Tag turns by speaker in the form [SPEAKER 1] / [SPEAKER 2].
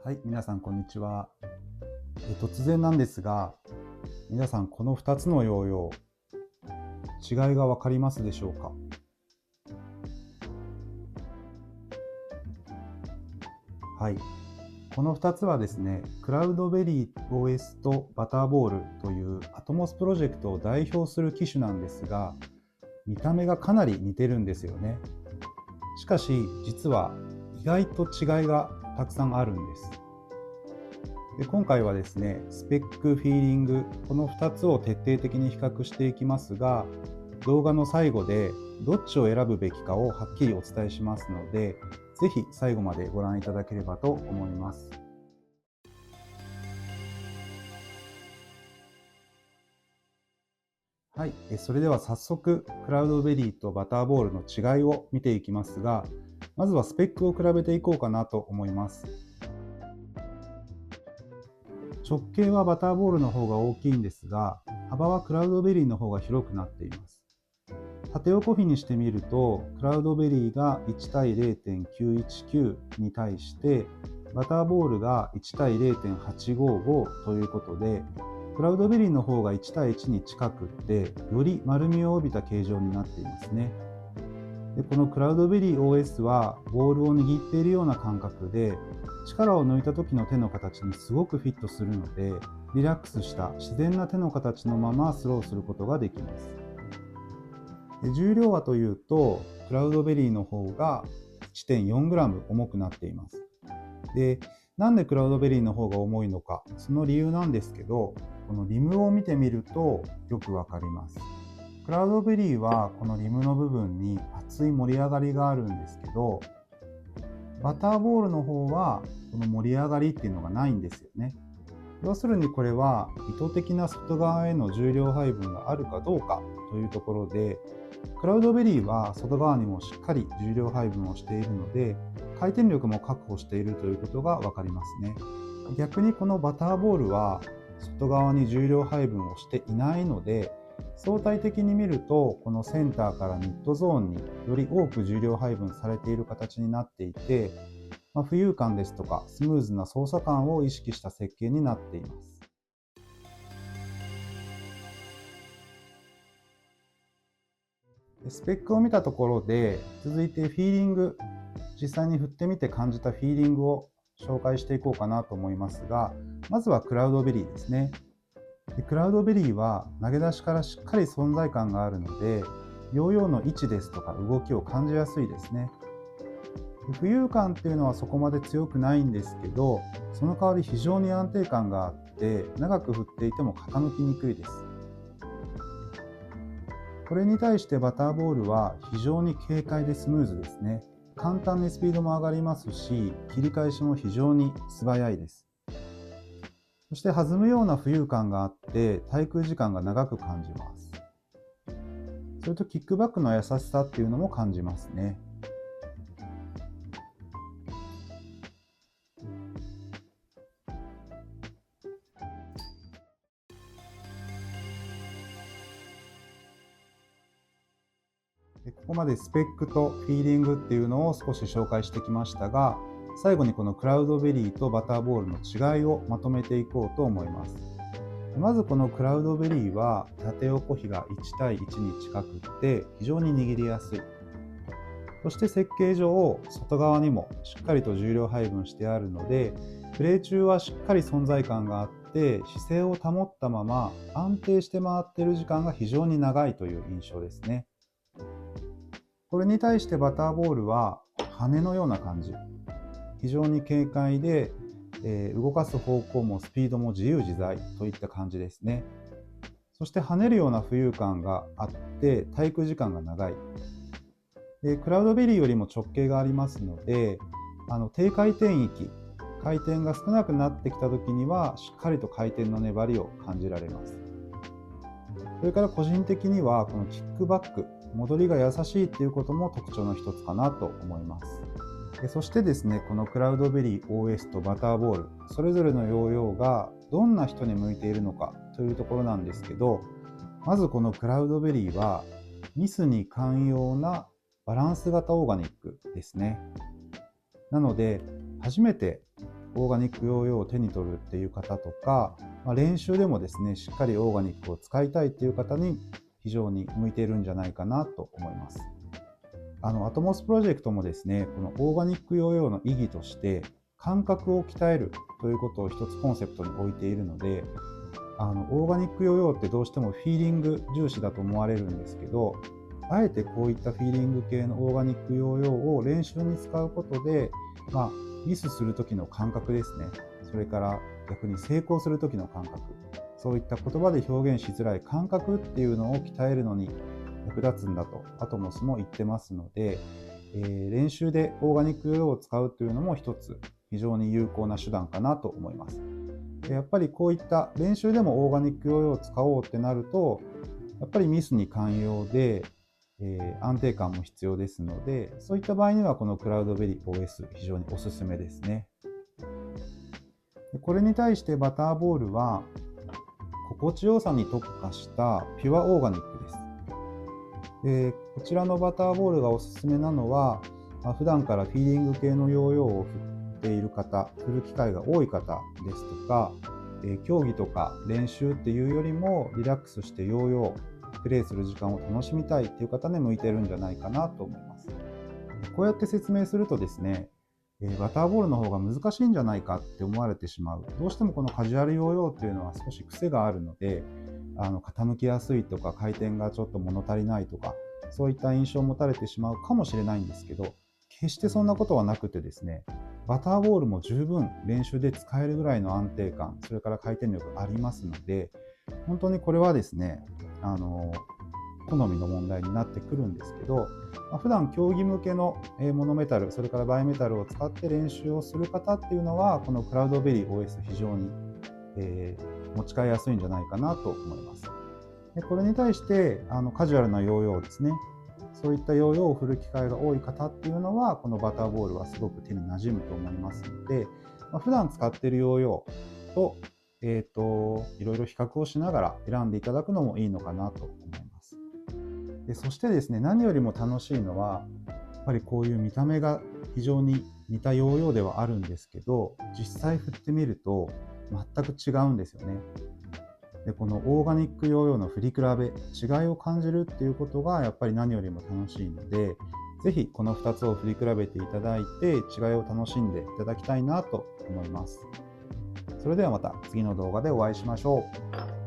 [SPEAKER 1] はい、皆さんこんにちは。突然なんですが、皆さんこの2つのヨーヨー、違いが分かりますでしょうか？はい、この2つはですね、クラウドベリー OS とバターボールというアトモスプロジェクトを代表する機種なんですが、見た目がかなり似てるんですよね。しかし、実は意外と違いがたくさんあるんです。で、今回はですね、スペック、フィーリング、この2つを徹底的に比較していきますが、動画の最後でどっちを選ぶべきかをはっきりお伝えしますので、ぜひ最後までご覧いただければと思います。はい、それでは早速、クラウドベリーとバターボールの違いを見ていきますが、まずはスペックを比べていこうかなと思います。直径はバターボールの方が大きいんですが、幅はクラウドベリーの方が広くなっています。縦横比にしてみると、クラウドベリーが1対 0.919 に対して、バターボールが1対 0.855 ということで、クラウドベリーの方が1対1に近くって、より丸みを帯びた形状になっていますね。で、このクラウドベリー OS はボールを握っているような感覚で、力を抜いた時の手の形にすごくフィットするので、リラックスした自然な手の形のままスローすることができます。で、重量はというと、クラウドベリーの方が 1.4g 重くなっています。で、なんでクラウドベリーの方が重いのか、その理由なんですけど、このリムを見てみるとよくわかります。クラウドベリーはこのリムの部分に熱い盛り上がりがあるんですけど、バターボールの方はこの盛り上がりっていうのがないんですよね。要するにこれは意図的な外側への重量配分があるかどうかというところで、クラウドベリーは外側にもしっかり重量配分をしているので、回転力も確保しているということが分かりますね。逆にこのバターボールは外側に重量配分をしていないので、相対的に見るとこのセンターからミッドゾーンにより多く重量配分されている形になっていて、浮遊感ですとかスムーズな操作感を意識した設計になっています。スペックを見たところで、続いてフィーリング、実際に振ってみて感じたフィーリングを紹介していこうかなと思いますが、まずはクラウドベリーですね。クラウドベリーは投げ出しからしっかり存在感があるので、ヨーヨーの位置ですとか動きを感じやすいですね。浮遊感っていうのはそこまで強くないんですけど、その代わり非常に安定感があって、長く振っていても傾きにくいです。これに対してバターボールは非常に軽快でスムーズですね。簡単にスピードも上がりますし、切り返しも非常に素早いです。そして弾むような浮遊感があって、滞空時間が長く感じます。それとキックバックの優しさっていうのも感じますね。ここまでスペックとフィーリングっていうのを少し紹介してきましたが、最後にこのクラウドベリーとバターボールの違いをまとめていこうと思います。まずこのクラウドベリーは縦横比が1対1に近くって非常に握りやすい。そして設計上、外側にもしっかりと重量配分してあるので、プレー中はしっかり存在感があって、姿勢を保ったまま安定して回っている時間が非常に長いという印象ですね。これに対してバターボールは羽のような感じ。非常に軽快で、動かす方向もスピードも自由自在といった感じですね。そして跳ねるような浮遊感があって滞空時間が長い。クラウドベリーよりも直径がありますので、低回転域、回転が少なくなってきた時にはしっかりと回転の粘りを感じられます。それから個人的にはこのキックバック、戻りが優しいっていうことも特徴の一つかなと思います。そしてですね、このクラウドベリー OS とバターボール、それぞれのヨーヨーがどんな人に向いているのかというところなんですけど、まずこのクラウドベリーはミスに寛容なバランス型オーガニックですね。なので、初めてオーガニックヨーヨーを手に取るっていう方とか、練習でもですね、しっかりオーガニックを使いたいっていう方に非常に向いているんじゃないかなと思います。アトモスプロジェクトもですね、このオーガニックヨーヨーの意義として感覚を鍛えるということを一つコンセプトに置いているので、オーガニックヨーヨーってどうしてもフィーリング重視だと思われるんですけど、あえてこういったフィーリング系のオーガニックヨーヨーを練習に使うことで、ミスする時の感覚ですね、それから逆に成功する時の感覚、そういった言葉で表現しづらい感覚っていうのを鍛えるのに役立つんだとアトモスも言ってますので、練習でオーガニックヨーヨーを使うというのも一つ非常に有効な手段かなと思います。やっぱりこういった練習でもオーガニックヨーヨーを使おうってなると、やっぱりミスに寛容で、安定感も必要ですので、そういった場合にはこのクラウドベリー OS 非常におすすめですね。これに対してバターボールは心地よさに特化したピュアオーガニックです。こちらのバターボールがおすすめなのは、普段からフィーリング系のヨーヨーを振っている方、振る機会が多い方ですとか、競技とか練習っていうよりもリラックスしてヨーヨープレイする時間を楽しみたいっていう方に向いてるんじゃないかなと思います。こうやって説明するとですね、バターボールの方が難しいんじゃないかって思われてしまう。どうしてもこのカジュアルヨーヨーっていうのは少し癖があるので、傾きやすいとか回転がちょっと物足りないとか、そういった印象を持たれてしまうかもしれないんですけど、決してそんなことはなくてですね、バターボールも十分練習で使えるぐらいの安定感、それから回転力ありますので、本当にこれはですね、好みの問題になってくるんですけど、普段競技向けのモノメタル、それからバイメタルを使って練習をする方っていうのは、このクラウドベリー OS 非常に、持ち替えやすいんじゃないかなと思います。でこれに対してカジュアルなヨーヨーですね、そういったヨーヨーを振る機会が多い方っていうのは、このバターボールはすごく手に馴染むと思いますので、普段使っているヨーヨーと、いろいろ比較をしながら選んでいただくのもいいのかなと思います。でそしてですね、何よりも楽しいのは、やっぱりこういう見た目が非常に似たヨーヨーではあるんですけど、実際振ってみると全く違うんですよね。でこのオーガニックヨーヨーの振り比べ、違いを感じるっていうことがやっぱり何よりも楽しいので、ぜひこの2つを振り比べていただいて、違いを楽しんでいただきたいなと思います。それではまた次の動画でお会いしましょう。